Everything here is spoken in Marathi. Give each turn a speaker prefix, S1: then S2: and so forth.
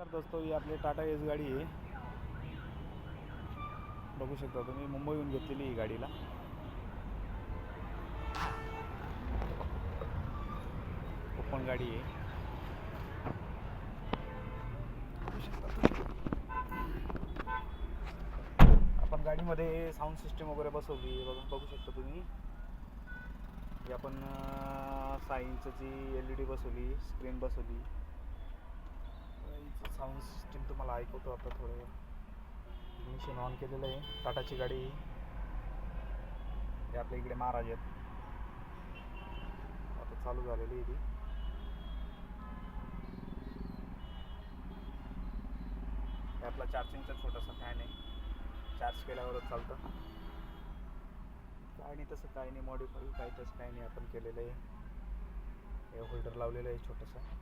S1: तर दोस्तों ही आपली टाटा एस गाडी आहे. बघू शकता तुम्ही मुंबईहून घेतलेली ही गाडीला. ओपन गाडी आहे. आपण गाडीमध्ये साऊंड सिस्टम वगैरे बसवली बघू शकता तुम्ही. ही आपण 6 इंचची LED बसवली, स्क्रीन बसवली. साऊंड सिस्टम तुम्हाला ऐकवतो आता थोडं. इग्निशन ऑन केलेलं आहे. टाटाची गाडी हे आपल्या इकडे महाराज आहेत. आता चालू झालेली आहे ती. हे आपला चार्जिंगचा छोटासा फॅन आहे. चार्ज केल्यावरच चालतं. काय नाही तसं काय नाही मॉडिफाय काय तसं काय नाही आपण केलेलं आहे. हे होल्डर लावलेलं आहे छोटंसं.